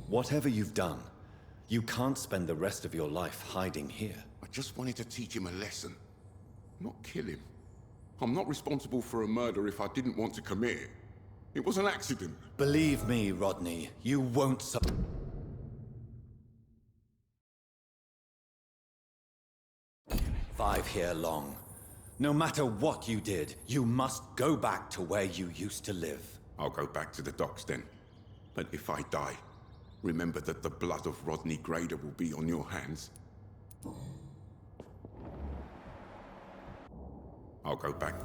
Whatever you've done, you can't spend the rest of your life hiding here. I just wanted to teach him a lesson, not kill him. I'm not responsible for a murder if I didn't want to commit it. It was an accident. Believe me, Rodney, you won't survive here long. No matter what you did, you must go back to where you used to live. I'll go back to the docks then. But if I die, remember that the blood of Rodney Grader will be on your hands. I'll go back.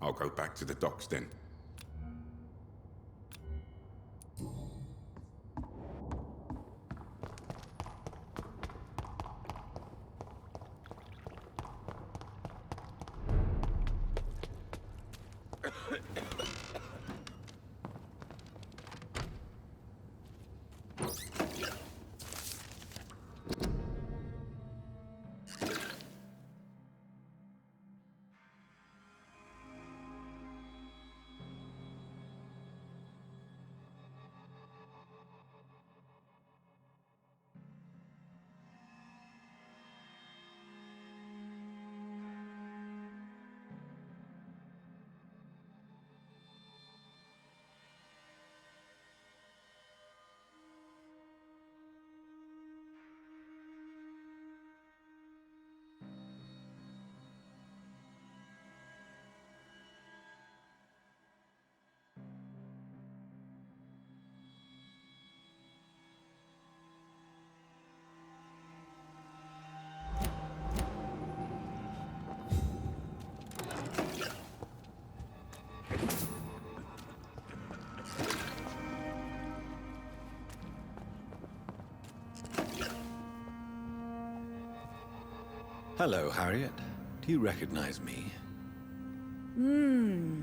I'll go back to the docks then. Hello, Harriet. Do you recognize me?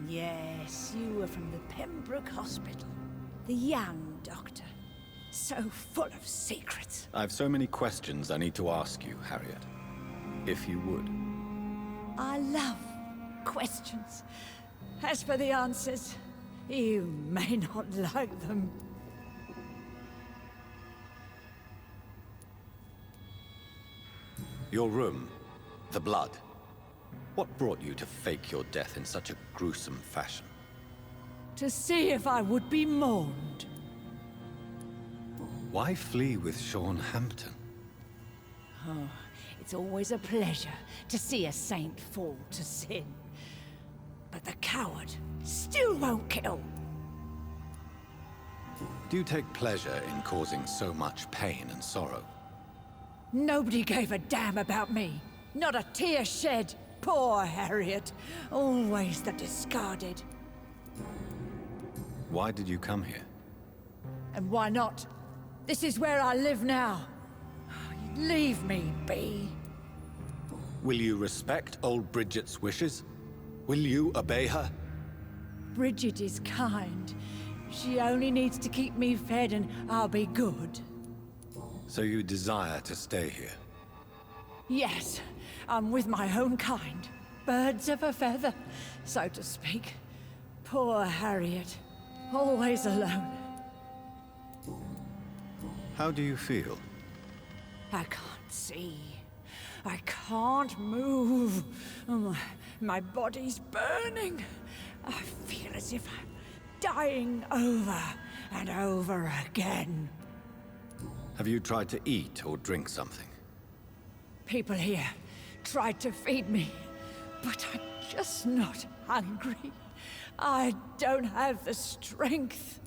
Yes, you were from the Pembroke Hospital. The young doctor. So full of secrets. I've so many questions I need to ask you, Harriet. If you would. I love questions. As for the answers, you may not like them. Your room. The blood. What brought you to fake your death in such a gruesome fashion? To see if I would be mourned. Why flee with Sean Hampton? Oh, it's always a pleasure to see a saint fall to sin. But the coward still won't kill. Do you take pleasure in causing so much pain and sorrow? Nobody gave a damn about me. Not a tear shed. Poor Harriet. Always the discarded. Why did you come here? And why not? This is where I live now. Leave me be. Will you respect old Bridget's wishes? Will you obey her? Bridget is kind. She only needs to keep me fed and I'll be good. So you desire to stay here? Yes, I'm with my own kind. Birds of a feather, so to speak. Poor Harriet. Always alone. How do you feel? I can't see. I can't move. My body's burning. I feel as if I'm dying over and over again. Have you tried to eat or drink something? People here tried to feed me, but I'm just not hungry. I don't have the strength.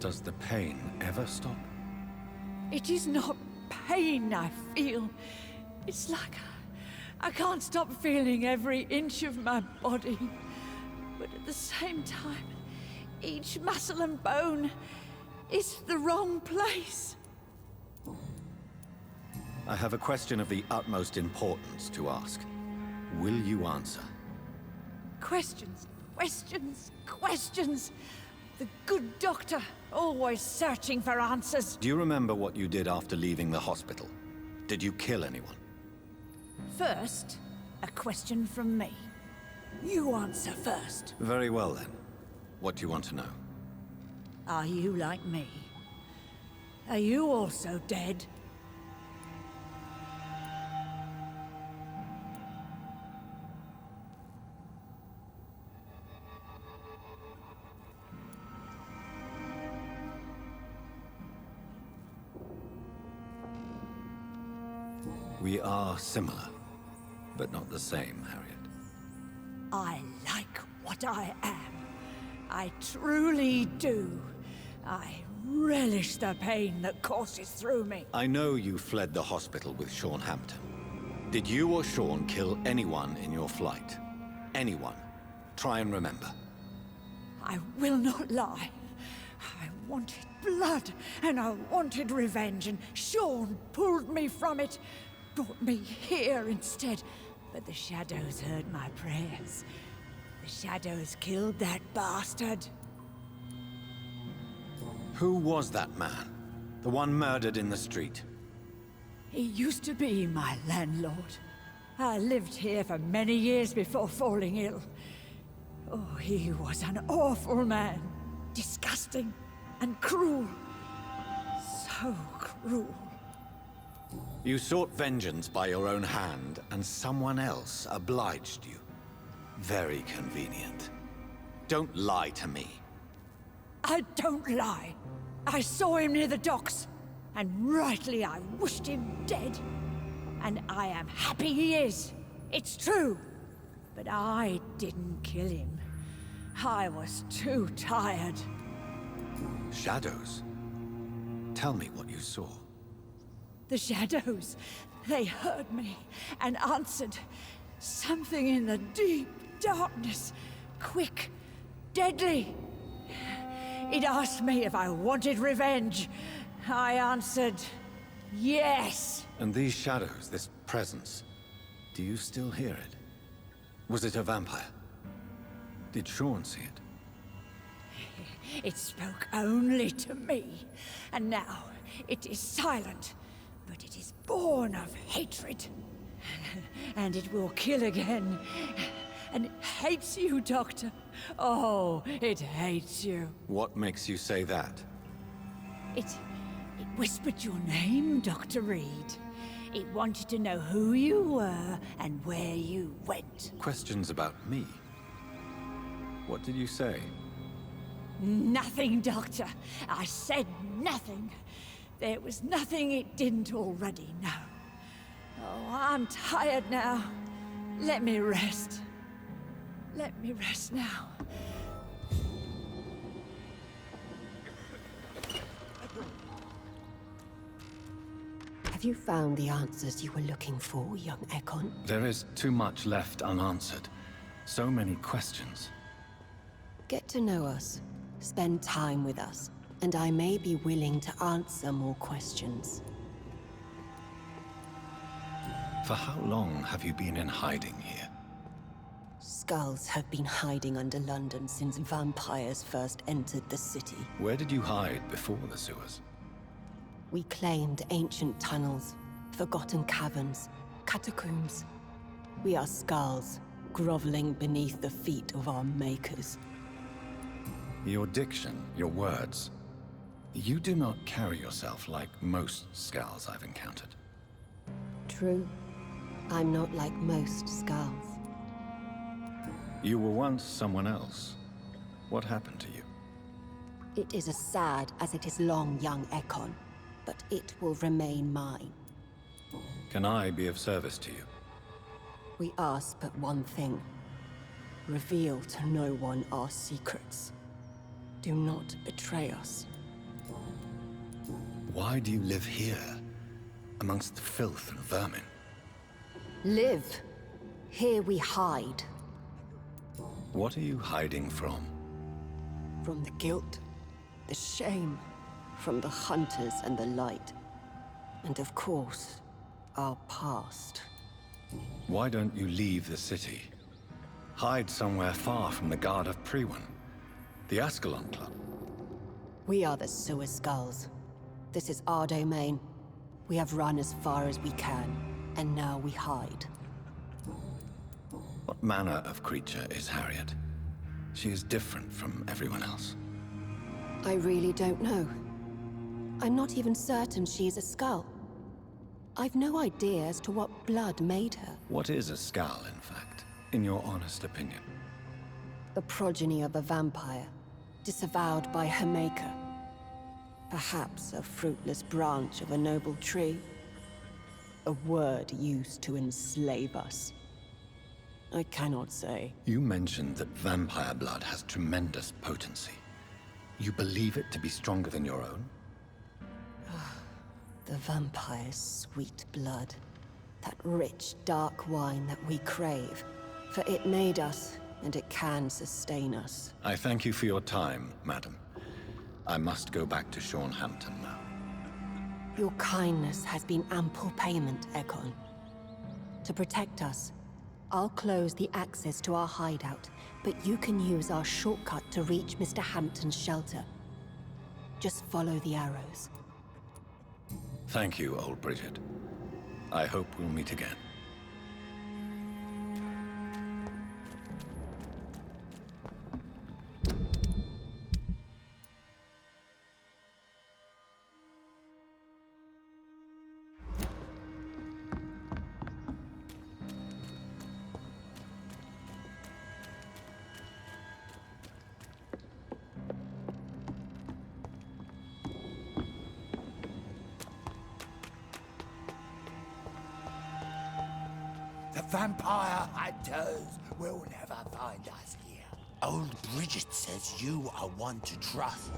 Does the pain ever stop? It is not pain I feel. It's like I can't stop feeling every inch of my body. But at the same time, each muscle and bone is the wrong place. I have a question of the utmost importance to ask. Will you answer? Questions, questions, questions. The good doctor, always searching for answers. Do you remember what you did after leaving the hospital? Did you kill anyone? First, a question from me. You answer first. Very well then. What do you want to know? Are you like me? Are you also dead? We are similar, but not the same, Harriet. I like what I am. I truly do. I relish the pain that courses through me. I know you fled the hospital with Sean Hampton. Did you or Sean kill anyone in your flight? Anyone? Try and remember. I will not lie. I wanted blood, and I wanted revenge, and Sean pulled me from it. Brought me here instead, but the shadows heard my prayers. The shadows killed that bastard. Who was that man? The one murdered in the street? He used to be my landlord. I lived here for many years before falling ill. Oh, he was an awful man. Disgusting and cruel. So cruel. You sought vengeance by your own hand, and someone else obliged you. Very convenient. Don't lie to me. I don't lie. I saw him near the docks, and rightly I wished him dead. And I am happy he is. It's true. But I didn't kill him. I was too tired. Shadows? Tell me what you saw. The shadows, they heard me and answered. Something in the deep darkness. Quick, deadly. It asked me if I wanted revenge. I answered, yes. And these shadows, this presence, do you still hear it? Was it a vampire? Did Sean see it? It spoke only to me. And now it is silent. But it is born of hatred. And it will kill again. And it hates you, Doctor. Oh, it hates you. What makes you say that? It whispered your name, Dr. Reed. It wanted to know who you were and where you went. Questions about me? What did you say? Nothing, Doctor. I said nothing. There was nothing it didn't already know. Oh, I'm tired now. Let me rest. Let me rest now. Have you found the answers you were looking for, young Ekon? There is too much left unanswered. So many questions. Get to know us. Spend time with us. And I may be willing to answer more questions. For how long have you been in hiding here? Skulls have been hiding under London since vampires first entered the city. Where did you hide before the sewers? We claimed ancient tunnels, forgotten caverns, catacombs. We are skulls, groveling beneath the feet of our makers. Your diction, your words. You do not carry yourself like most skulls I've encountered. True. I'm not like most skulls. You were once someone else. What happened to you? It is as sad as it is long, young Ekon, but it will remain mine. Can I be of service to you? We ask but one thing. Reveal to no one our secrets. Do not betray us. Why do you live here, amongst the filth and vermin? Live. Here we hide. What are you hiding from? From the guilt, the shame, from the hunters and the light. And of course, our past. Why don't you leave the city? Hide somewhere far from the Guard of Priwen, the Ascalon Club. We are the Sewer Skulls. This is our domain. We have run as far as we can, and now we hide. What manner of creature is Harriet? She is different from everyone else. I really don't know. I'm not even certain she's a skull. I've no idea as to what blood made her. What is a skull, in fact, in your honest opinion? The progeny of a vampire, disavowed by her maker. Perhaps a fruitless branch of a noble tree. A word used to enslave us. I cannot say. You mentioned that vampire blood has tremendous potency. You believe it to be stronger than your own? The vampire's sweet blood. That rich, dark wine that we crave. For it made us, and it can sustain us. I thank you for your time, madam. I must go back to Shornhampton now. Your kindness has been ample payment, Ekon. To protect us, I'll close the access to our hideout, but you can use our shortcut to reach Mr. Hampton's shelter. Just follow the arrows. Thank you, old Bridget. I hope we'll meet again. The vampire hunters will never find us here. Old Bridget says you are one to trust.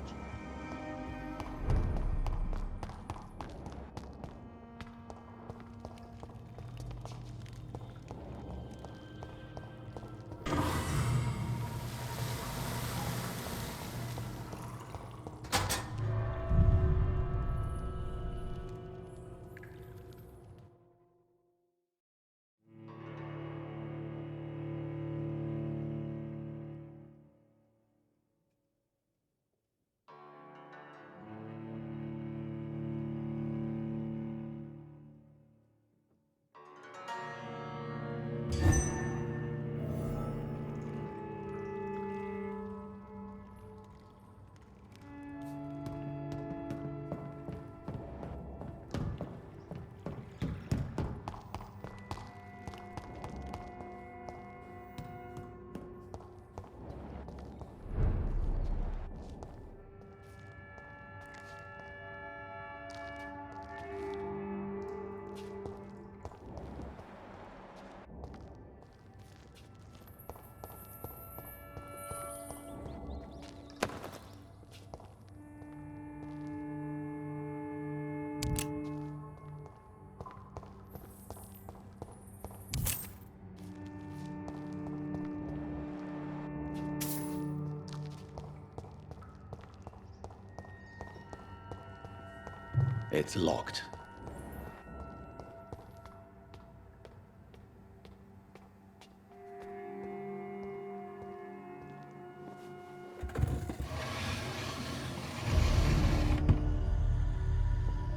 It's locked.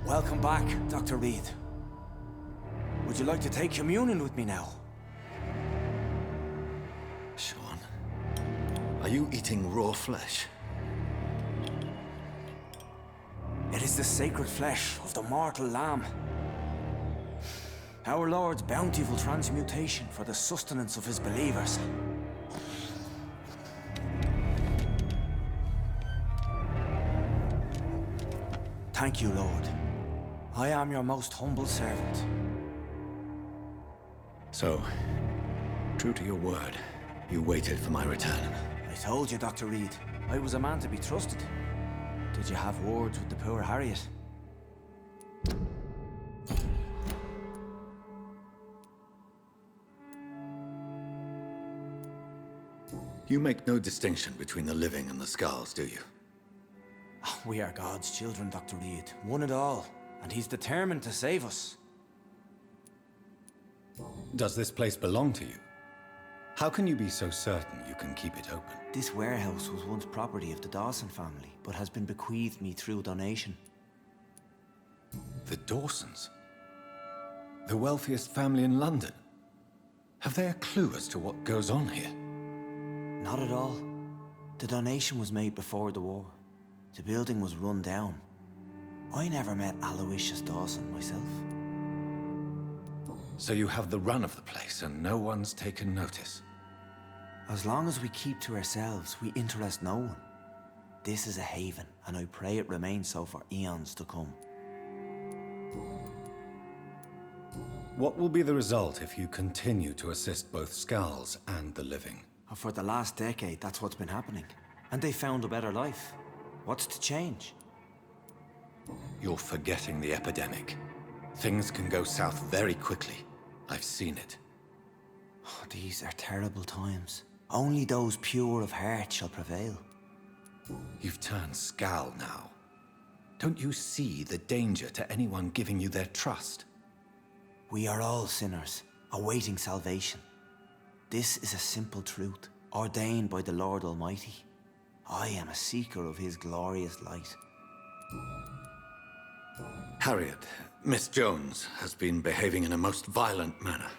Welcome back, Dr. Reed. Would you like to take communion with me now? Sean, are you eating raw flesh? It is the sacred flesh of the mortal lamb. Our Lord's bountiful transmutation for the sustenance of his believers. Thank you, Lord. I am your most humble servant. So, true to your word, you waited for my return. I told you, Dr. Reed. I was a man to be trusted. Did you have words with the poor Harriet? You make no distinction between the living and the Skulls, do you? We are God's children, Dr. Reed. One and all. And he's determined to save us. Does this place belong to you? How can you be so certain you can keep it open? This warehouse was once property of the Dawson family, but has been bequeathed me through donation. The Dawsons? The wealthiest family in London? Have they a clue as to what goes on here? Not at all. The donation was made before the war. The building was run down. I never met Aloysius Dawson myself. So you have the run of the place and no one's taken notice? As long as we keep to ourselves, we interest no one. This is a haven, and I pray it remains so for eons to come. What will be the result if you continue to assist both Skulls and the living? For the last decade, that's what's been happening. And they found a better life. What's to change? You're forgetting the epidemic. Things can go south very quickly. I've seen it. Oh, these are terrible times. Only those pure of heart shall prevail. You've turned Skull now. Don't you see the danger to anyone giving you their trust? We are all sinners, awaiting salvation. This is a simple truth, ordained by the Lord Almighty. I am a seeker of his glorious light. Harriet, Miss Jones has been behaving in a most violent manner.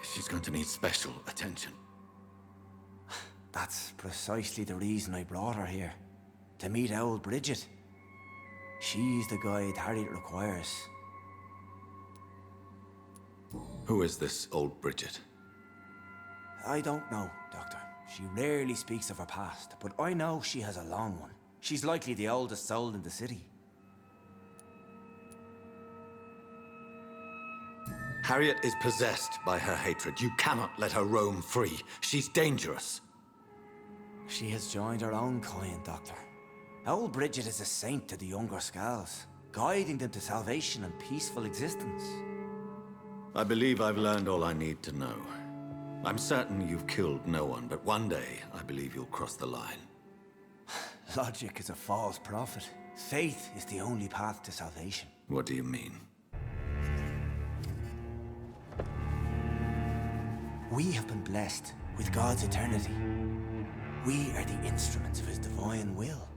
She's going to need special attention. That's precisely the reason I brought her here. To meet old Bridget. She's the guide Harriet requires. Who is this old Bridget? I don't know, Doctor. She rarely speaks of her past, but I know she has a long one. She's likely the oldest soul in the city. Harriet is possessed by her hatred. You cannot let her roam free. She's dangerous. She has joined her own kind, Doctor. Old Bridget is a saint to the younger Skulls, guiding them to salvation and peaceful existence. I believe I've learned all I need to know. I'm certain you've killed no one, but one day I believe you'll cross the line. Logic is a false prophet. Faith is the only path to salvation. What do you mean? We have been blessed with God's eternity. We are the instruments of his divine will.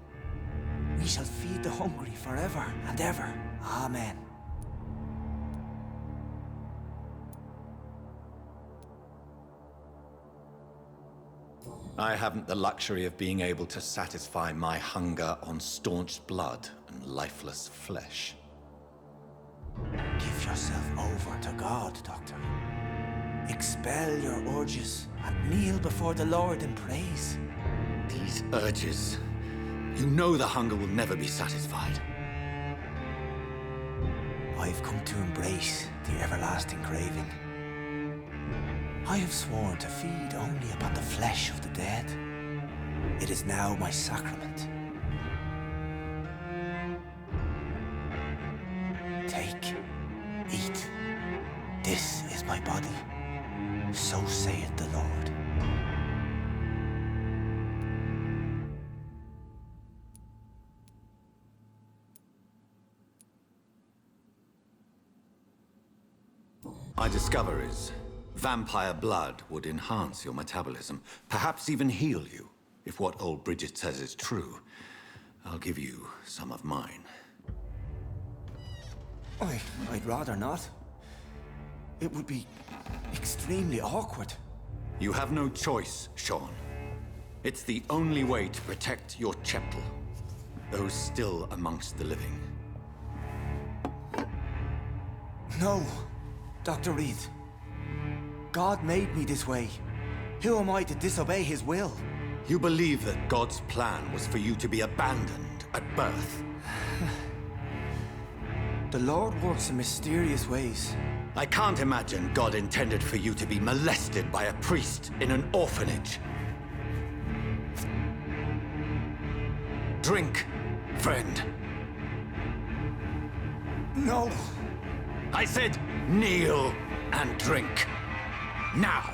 We shall feed the hungry forever and ever. Amen. I haven't the luxury of being able to satisfy my hunger on staunched blood and lifeless flesh. Give yourself over to God, Doctor. Expel your urges and kneel before the Lord in praise. These urges. You know the hunger will never be satisfied. I've come to embrace the everlasting craving. I have sworn to feed only upon the flesh of the dead. It is now my sacrament. Take, eat. This is my body. So saith the Lord. My discover is vampire blood would enhance your metabolism, perhaps even heal you. If what old Bridget says is true, I'll give you some of mine. I'd rather not. It would be extremely awkward. You have no choice, Sean. It's the only way to protect your cheptel, those still amongst the living. No, Dr. Reed. God made me this way. Who am I to disobey his will? You believe that God's plan was for you to be abandoned at birth. The Lord works in mysterious ways. I can't imagine God intended for you to be molested by a priest in an orphanage. Drink, friend. No. I said kneel and drink. Now.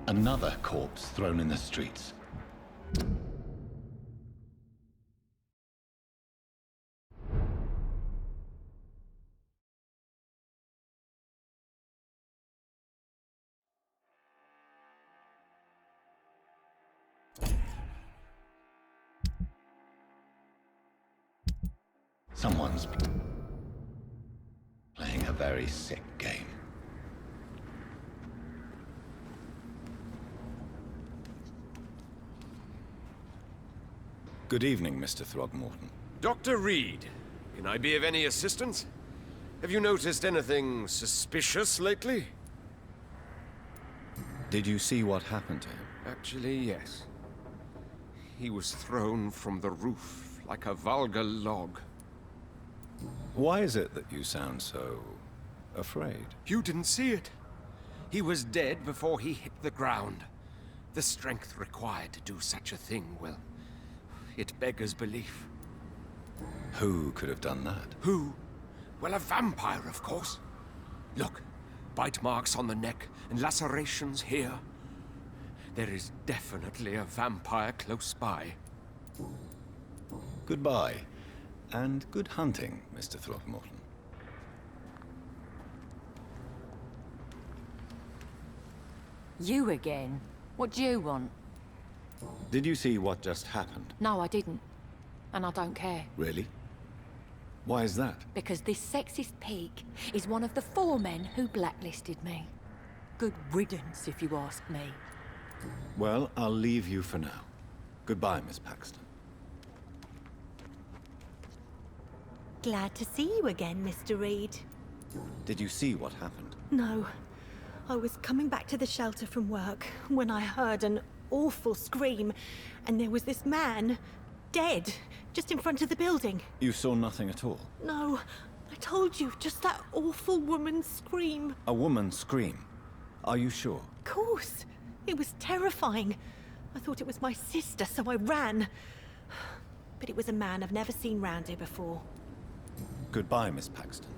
Another corpse thrown in the streets. Someone's playing a very sick game. Good evening, Mr. Throgmorton. Dr. Reed, can I be of any assistance? Have you noticed anything suspicious lately? Did you see what happened to him? Actually, yes. He was thrown from the roof like a vulgar log. Why is it that you sound so afraid? You didn't see it. He was dead before he hit the ground. The strength required to do such a thing, well, it beggars belief. Who could have done that? Who? Well, a vampire, of course. Look, bite marks on the neck and lacerations here. There is definitely a vampire close by. Goodbye, and good hunting, Mr. Throgmorton. You again? What do you want? Did you see what just happened? No, I didn't. And I don't care. Really? Why is that? Because this sexist pig is one of the 4 men who blacklisted me. Good riddance, if you ask me. Well, I'll leave you for now. Goodbye, Miss Paxton. Glad to see you again, Mr. Reed. Did you see what happened? No. I was coming back to the shelter from work when I heard an awful scream, and there was this man, dead, just in front of the building. You saw nothing at all? No, I told you, just that awful woman's scream. A woman scream? Are you sure? Of course. It was terrifying. I thought it was my sister, so I ran. But it was a man I've never seen round here before. Goodbye, Miss Paxton.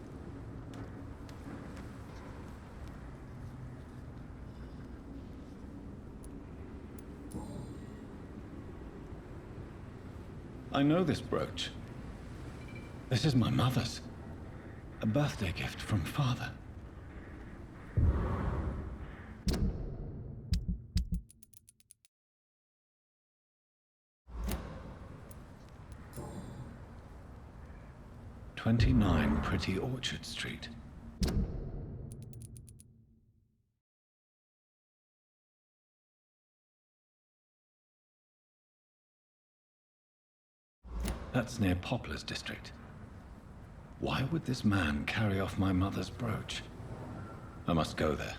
I know this brooch. This is my mother's. A birthday gift from father. "29 Pretty Orchard Street." That's near Poplar's district. Why would this man carry off my mother's brooch? I must go there.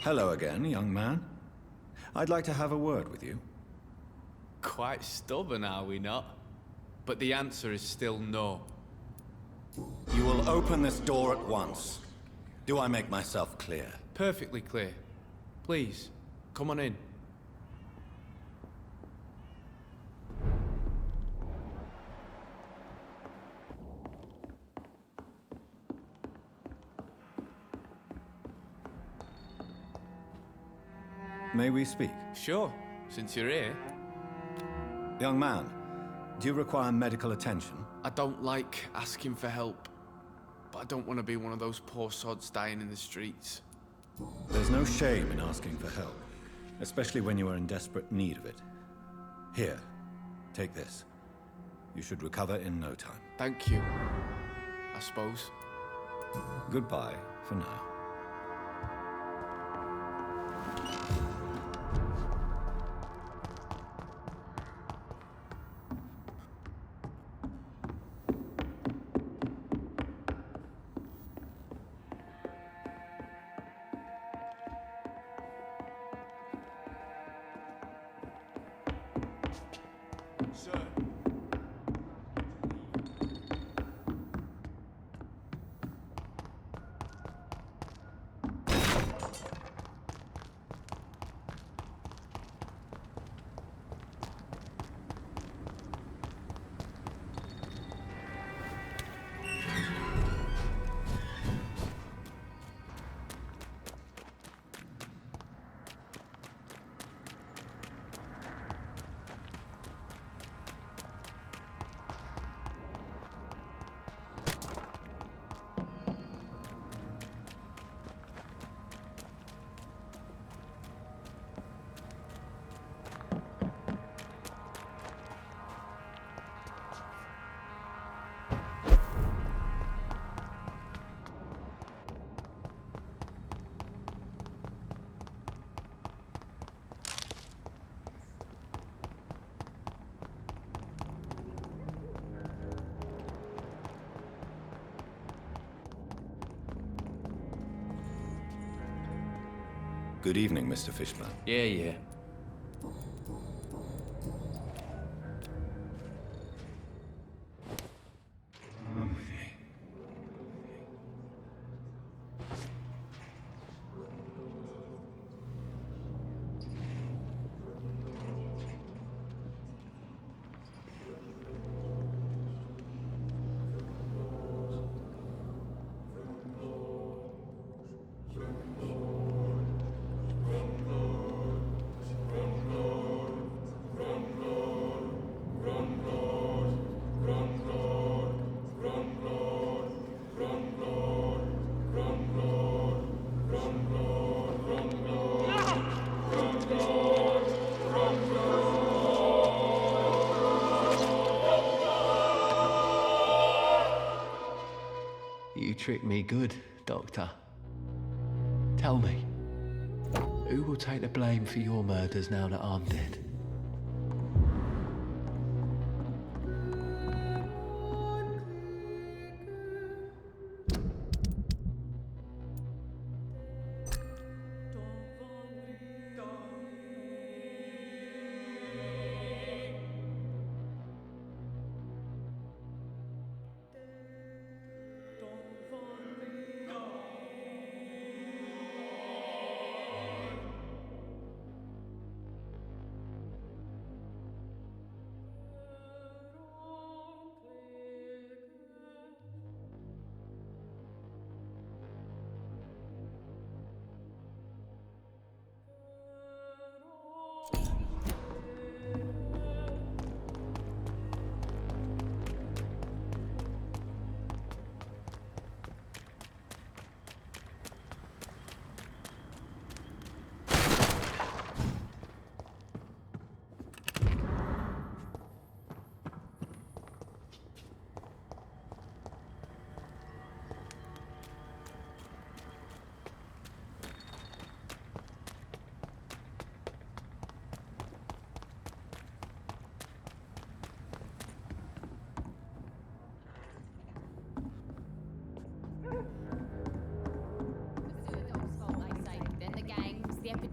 Hello again, young man. I'd like to have a word with you. Quite stubborn, are we not? But the answer is still no. You will open this door at once. Do I make myself clear? Perfectly clear. Please, come on in. May we speak? Sure, since you're here. Young man, do you require medical attention? I don't like asking for help, but I don't want to be one of those poor sods dying in the streets. There's no shame in asking for help, especially when you are in desperate need of it. Here, take this. You should recover in no time. Thank you, I suppose. Goodbye for now. Good evening, Mr. Fishburn. Yeah. You tricked me good, Doctor. Tell me, who will take the blame for your murders now that I'm dead?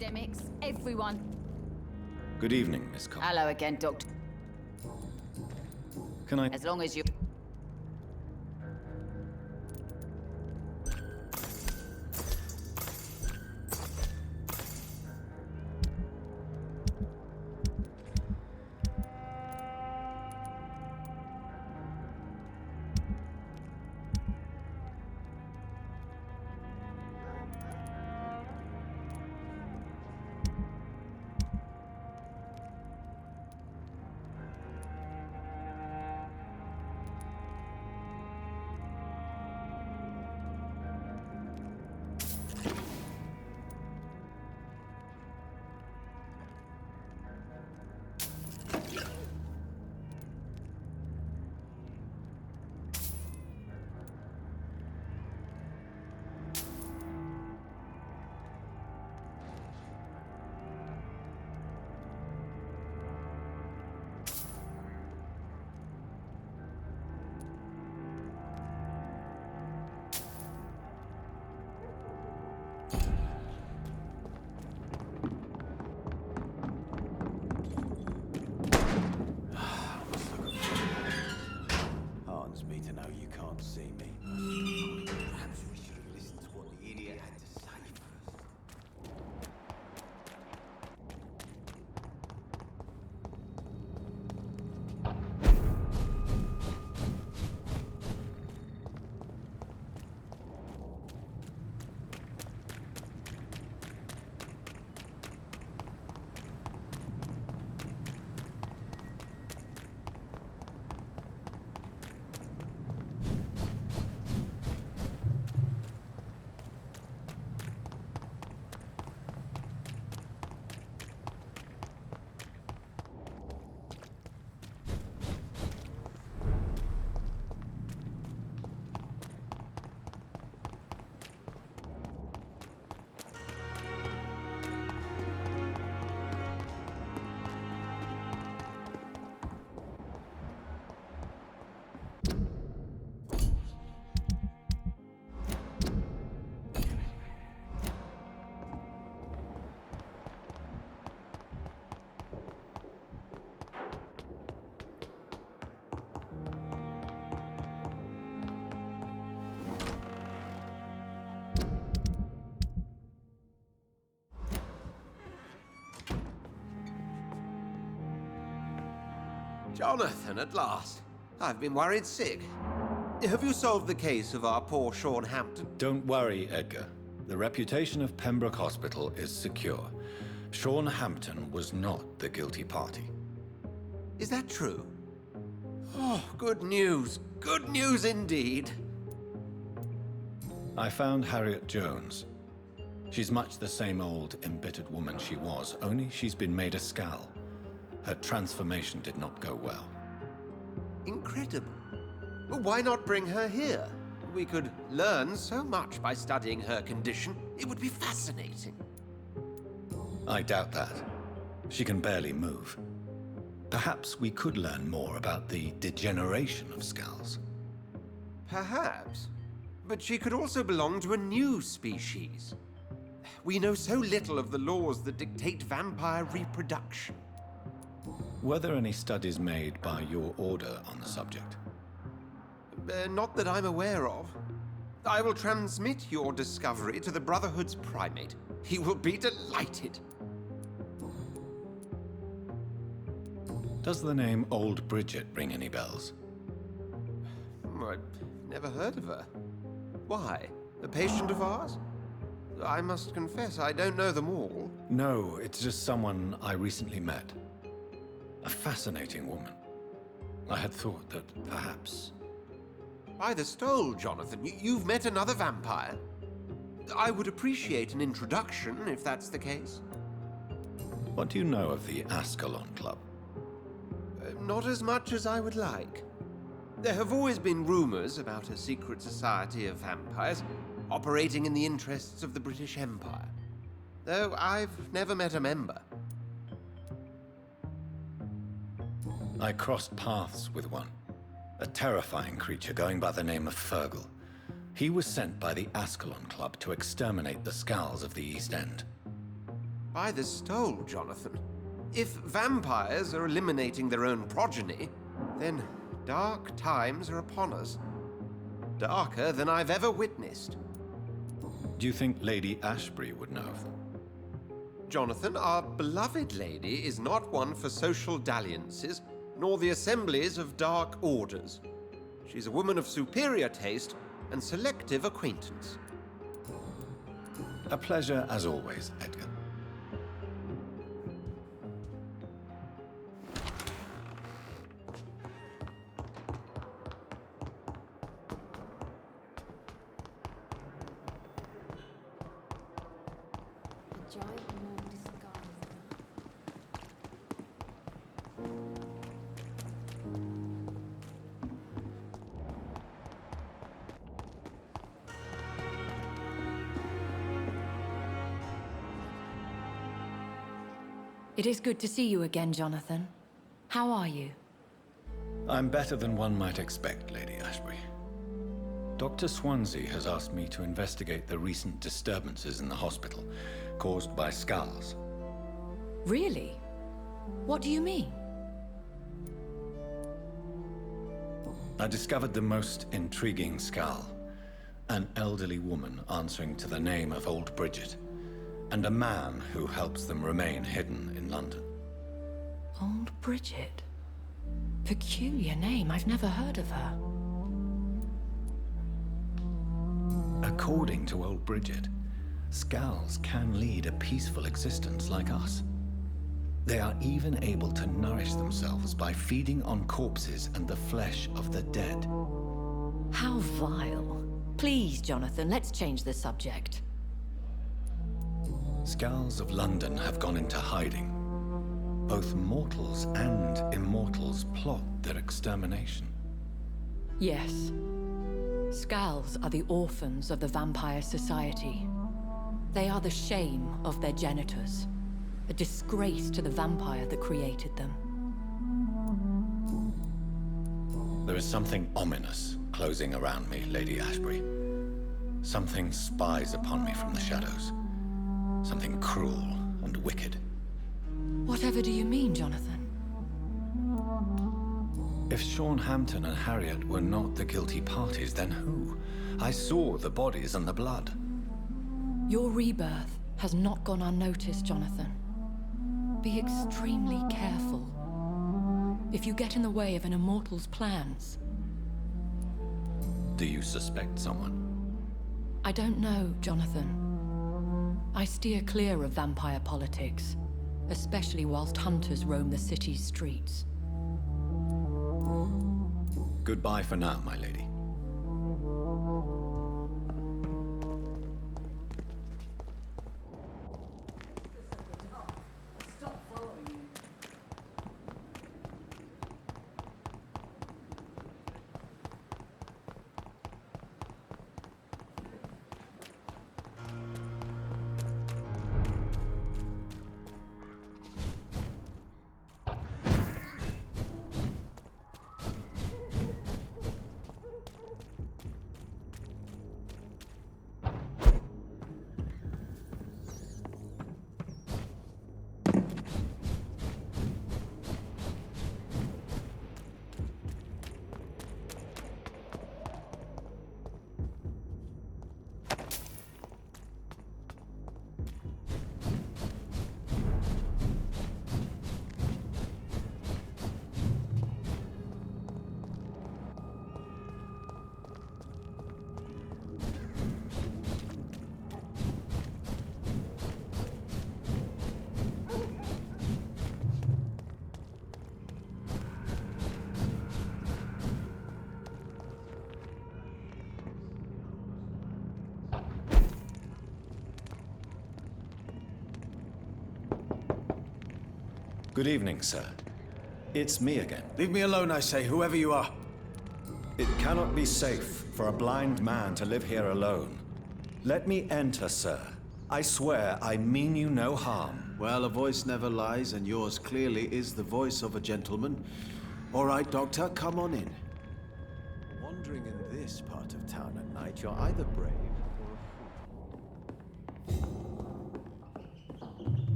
academics, everyone. Good evening, Miss Cole. Hello again, Doctor. Can I... As long as you... Heartens me to know you can't see me. Perhaps we should have listened to what the idiot had to say first. Jonathan, at last. I've been worried sick. Have you solved the case of our poor Sean Hampton? Don't worry, Edgar. The reputation of Pembroke Hospital is secure. Sean Hampton was not the guilty party. Is that true? Oh, good news. Good news indeed. I found Harriet Jones. She's much the same old, embittered woman she was, only she's been made a scowl. Her transformation did not go well. Incredible. Well, why not bring her here? We could learn so much by studying her condition. It would be fascinating. I doubt that. She can barely move. Perhaps we could learn more about the degeneration of scowls. Perhaps. But she could also belong to a new species. We know so little of the laws that dictate vampire reproduction. Were there any studies made by your order on the subject? Not that I'm aware of. I will transmit your discovery to the Brotherhood's primate. He will be delighted. Does the name Old Bridget ring any bells? I've never heard of her. Why? A patient of ours? I must confess, I don't know them all. No, it's just someone I recently met. A fascinating woman. I had thought that perhaps... By the stole, Jonathan, you've met another vampire. I would appreciate an introduction, if that's the case. What do you know of the Ascalon Club? Not as much as I would like. There have always been rumors about a secret society of vampires operating in the interests of the British Empire, though I've never met a member. I crossed paths with one. A terrifying creature going by the name of Fergal. He was sent by the Ascalon Club to exterminate the Scowls of the East End. By the stole, Jonathan. If vampires are eliminating their own progeny, then dark times are upon us. Darker than I've ever witnessed. Do you think Lady Ashbury would know of them? Jonathan, our beloved lady is not one for social dalliances, nor the assemblies of dark orders. She's a woman of superior taste and selective acquaintance. A pleasure as always, Edgar. It is good to see you again, Jonathan. How are you? I'm better than one might expect, Lady Ashbury. Dr. Swansea has asked me to investigate the recent disturbances in the hospital caused by skulls. Really? What do you mean? I discovered the most intriguing skull. An elderly woman answering to the name of Old Bridget, and a man who helps them remain hidden in London. Old Bridget? Peculiar name, I've never heard of her. According to Old Bridget, skulls can lead a peaceful existence like us. They are even able to nourish themselves by feeding on corpses and the flesh of the dead. How vile. Please, Jonathan, let's change the subject. Skulls of London have gone into hiding. Both mortals and immortals plot their extermination. Yes. Skulls are the orphans of the Vampire Society. They are the shame of their genitors, a disgrace to the vampire that created them. There is something ominous closing around me, Lady Ashbury. Something spies upon me from the shadows. Something cruel and wicked. Whatever do you mean, Jonathan? If Sean Hampton and Harriet were not the guilty parties, then who? I saw the bodies and the blood. Your rebirth has not gone unnoticed, Jonathan. Be extremely careful. If you get in the way of an immortal's plans... Do you suspect someone? I don't know, Jonathan. I steer clear of vampire politics, especially whilst hunters roam the city's streets. Goodbye for now, my lady. Good evening, sir. It's me again. Leave me alone, I say, whoever you are. It cannot be safe for a blind man to live here alone. Let me enter, sir. I swear I mean you no harm. Well, a voice never lies, and yours clearly is the voice of a gentleman. All right, Doctor, come on in. Wandering in this part of town at night, you're either brave or a fool.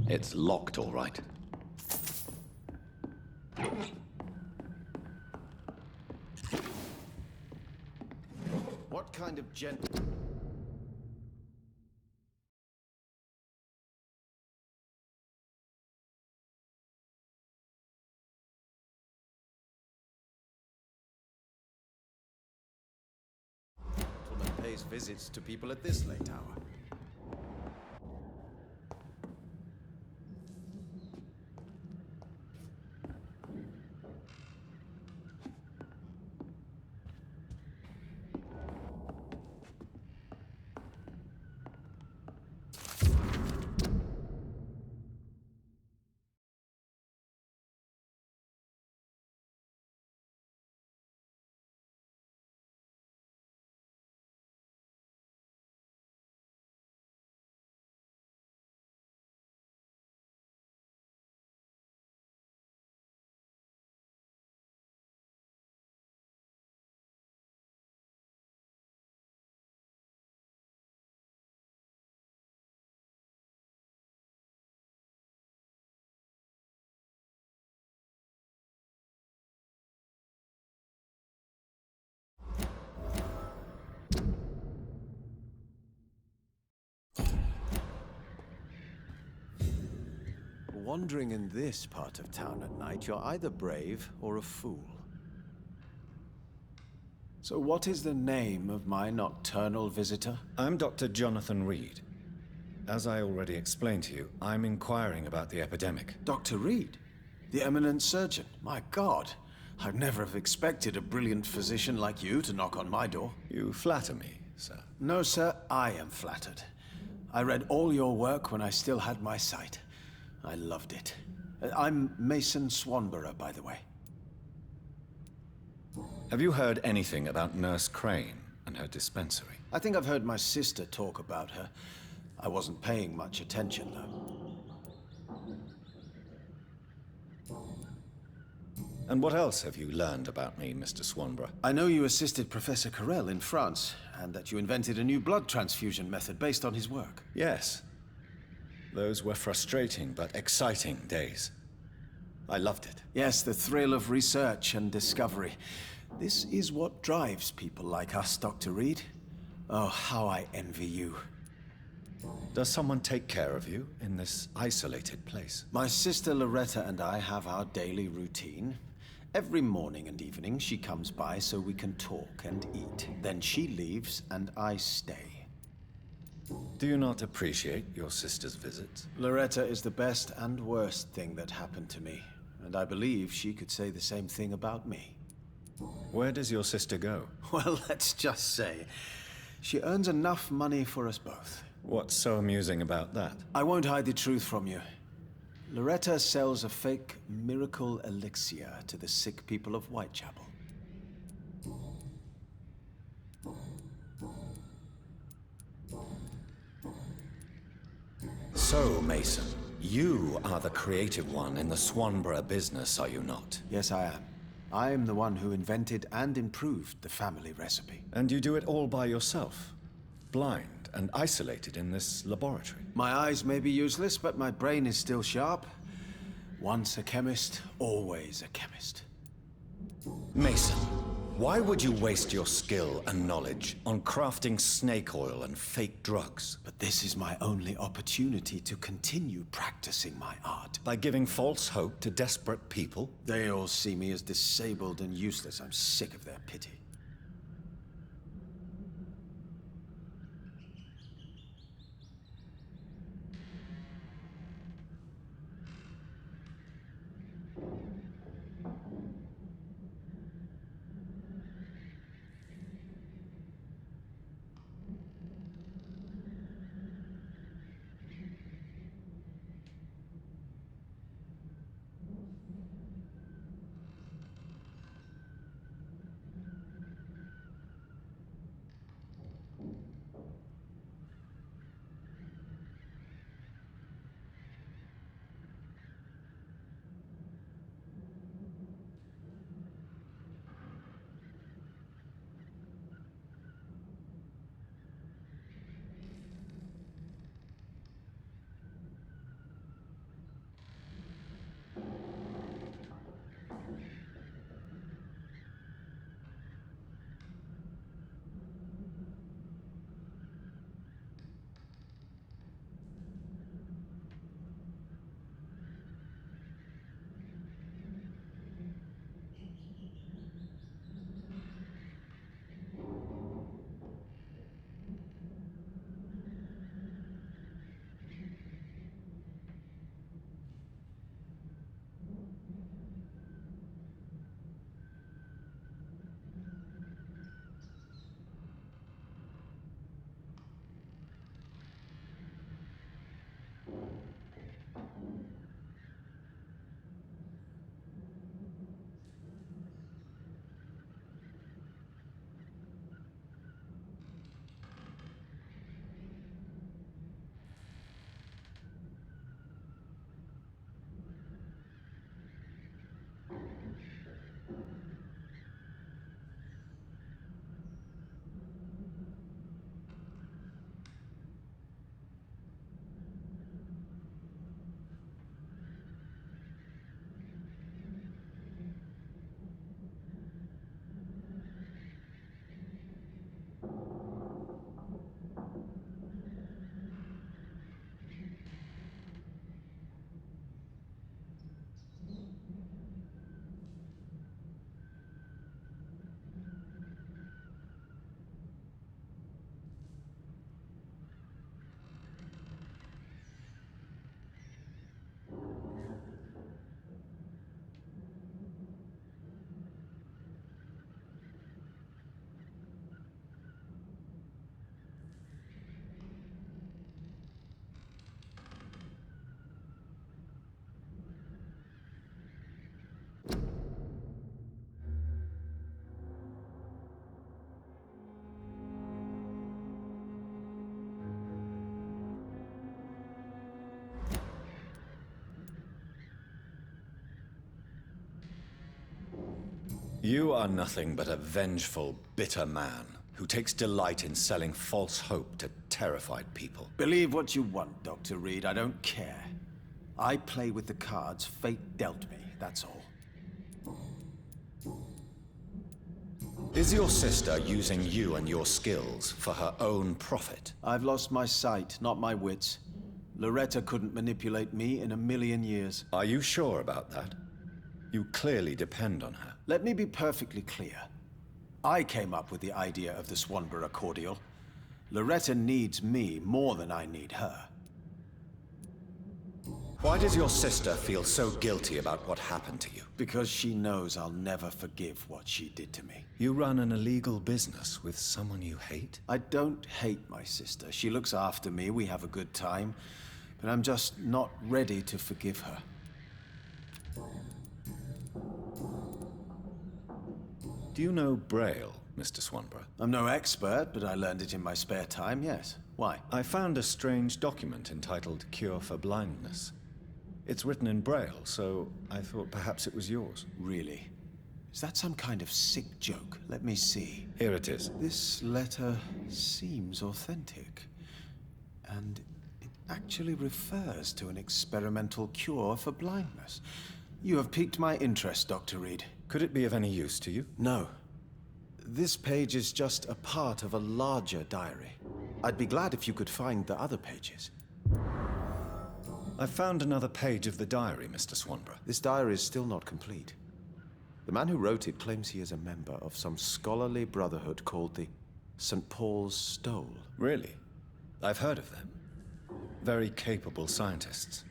It's locked, all right. What kind of gentleman pays visits to people at this late hour? Wandering in this part of town at night, you're either brave or a fool. So what is the name of my nocturnal visitor? I'm Dr. Jonathan Reed. As I already explained to you, I'm inquiring about the epidemic. Dr. Reed? The eminent surgeon? My God, I'd never have expected a brilliant physician like you to knock on my door. You flatter me, sir. No, sir, I am flattered. I read all your work when I still had my sight. I loved it. I'm Mason Swanborough, by the way. Have you heard anything about Nurse Crane and her dispensary? I think I've heard my sister talk about her. I wasn't paying much attention, though. And what else have you learned about me, Mr. Swanborough? I know you assisted Professor Carell in France, and that you invented a new blood transfusion method based on his work. Yes. Those were frustrating but exciting days. I loved it. Yes, the thrill of research and discovery. This is what drives people like us, Dr. Reed. Oh, how I envy you. Does someone take care of you in this isolated place? My sister Loretta and I have our daily routine. Every morning and evening she comes by so we can talk and eat. Then she leaves and I stay. Do you not appreciate your sister's visits? Loretta is the best and worst thing that happened to me, and I believe she could say the same thing about me. Where does your sister go? Well, let's just say, she earns enough money for us both. What's so amusing about that? I won't hide the truth from you. Loretta sells a fake miracle elixir to the sick people of Whitechapel. So, Mason, you are the creative one in the Swanborough business, are you not? Yes, I am. I am the one who invented and improved the family recipe. And you do it all by yourself? Blind and isolated in this laboratory? My eyes may be useless, but my brain is still sharp. Once a chemist, always a chemist. Mason, why would you waste your skill and knowledge on crafting snake oil and fake drugs? But this is my only opportunity to continue practicing my art. By giving false hope to desperate people? They all see me as disabled and useless. I'm sick of their pity. You are nothing but a vengeful, bitter man who takes delight in selling false hope to terrified people. Believe what you want, Dr. Reed. I don't care. I play with the cards fate dealt me, that's all. Is your sister using you and your skills for her own profit? I've lost my sight, not my wits. Loretta couldn't manipulate me in a million years. Are you sure about that? You clearly depend on her. Let me be perfectly clear. I came up with the idea of the Swanborough cordial. Loretta needs me more than I need her. Why does your sister feel so guilty about what happened to you? Because she knows I'll never forgive what she did to me. You run an illegal business with someone you hate? I don't hate my sister. She looks after me, we have a good time. But I'm just not ready to forgive her. Do you know Braille, Mr. Swanborough? I'm no expert, but I learned it in my spare time, yes. Why? I found a strange document entitled Cure for Blindness. It's written in Braille, so I thought perhaps it was yours. Really? Is that some kind of sick joke? Let me see. Here it is. This letter seems authentic. And it actually refers to an experimental cure for blindness. You have piqued my interest, Dr. Reed. Could it be of any use to you? No. This page is just a part of a larger diary. I'd be glad if you could find the other pages. I've found another page of the diary, Mr. Swanborough. This diary is still not complete. The man who wrote it claims he is a member of some scholarly brotherhood called the St. Paul's Stole. Really? I've heard of them. Very capable scientists.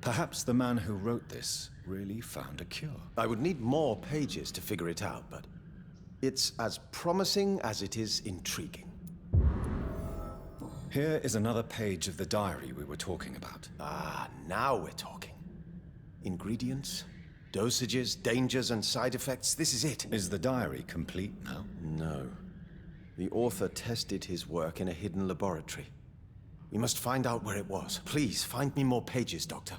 Perhaps the man who wrote this really found a cure. I would need more pages to figure it out, but it's as promising as it is intriguing. Here is another page of the diary we were talking about. Ah, now we're talking. Ingredients, dosages, dangers, and side effects. This is it. Is the diary complete now? No. The author tested his work in a hidden laboratory. We must find out where it was. Please, find me more pages, Doctor.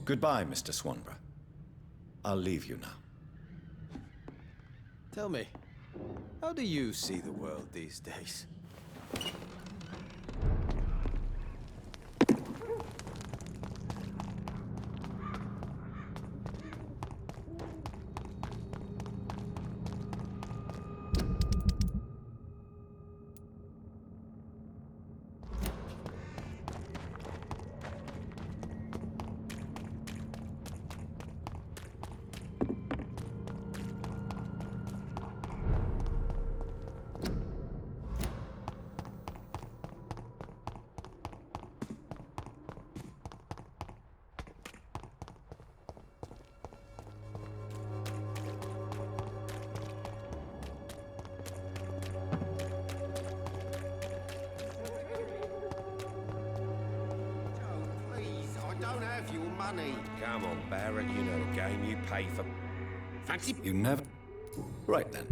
Goodbye, Mr. Swanborough. I'll leave you now. Tell me, how do you see the world these days? Come on, Barrett, you know the game. You pay for... Fancy... You never... Right then.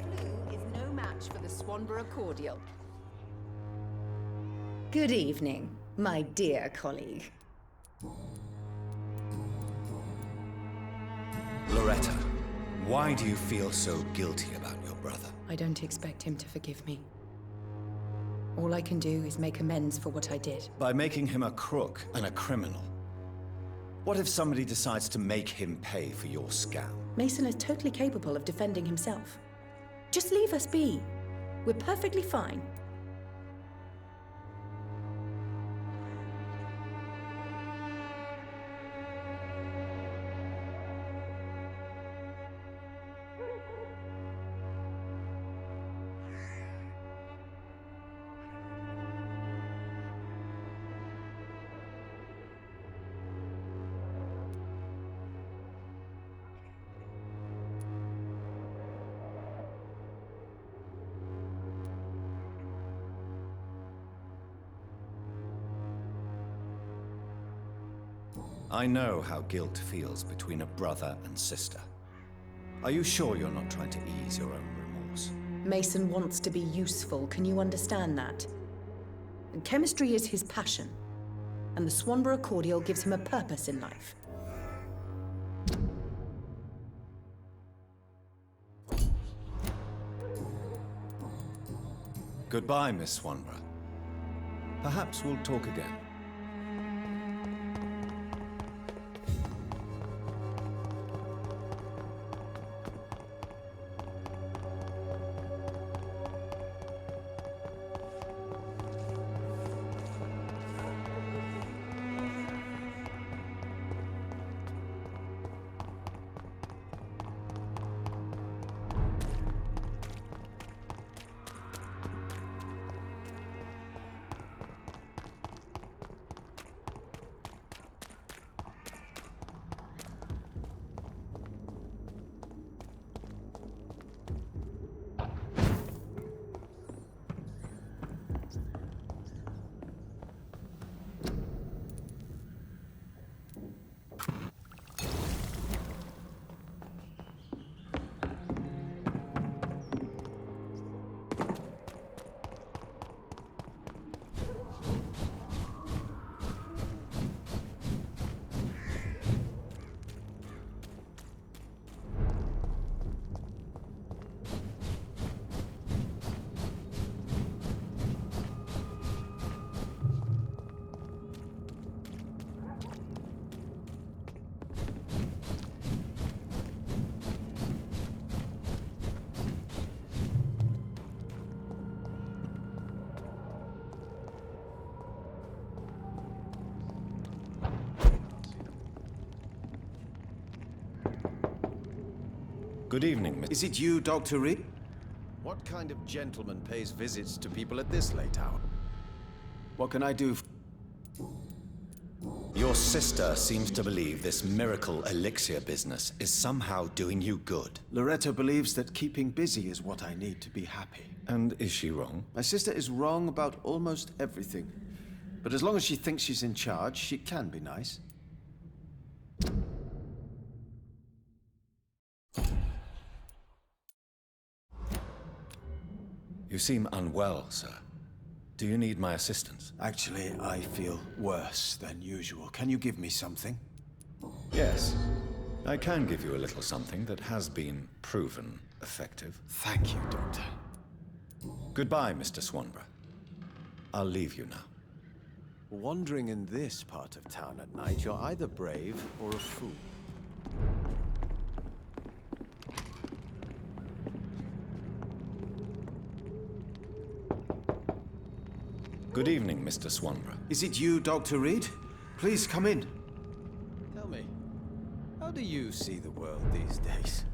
Blue is no match for the Swanborough cordial. Good evening, my dear colleague. Loretta, why do you feel so guilty about your brother? I don't expect him to forgive me. All I can do is make amends for what I did. By making him a crook and a criminal. What if somebody decides to make him pay for your scam? Mason is totally capable of defending himself. Just leave us be. We're perfectly fine. I know how guilt feels between a brother and sister. Are you sure you're not trying to ease your own remorse? Mason wants to be useful, can you understand that? And chemistry is his passion, and the Swanborough cordial gives him a purpose in life. Goodbye, Miss Swanborough. Perhaps we'll talk again. Good evening, Miss... Is it you, Dr. Reed? What kind of gentleman pays visits to people at this late hour? What can I do? Your sister seems to believe this miracle elixir business is somehow doing you good. Loretta believes that keeping busy is what I need to be happy. And is she wrong? My sister is wrong about almost everything. But as long as she thinks she's in charge, she can be nice. You seem unwell, sir. Do you need my assistance? Actually, I feel worse than usual. Can you give me something? Yes. I can give you a little something that has been proven effective. Thank you, Doctor. Goodbye, Mr. Swanborough. I'll leave you now. Wandering in this part of town at night, you're either brave or a fool. Good evening, Mr. Swanborough. Is it you, Dr. Reed? Please come in. Tell me, how do you see the world these days?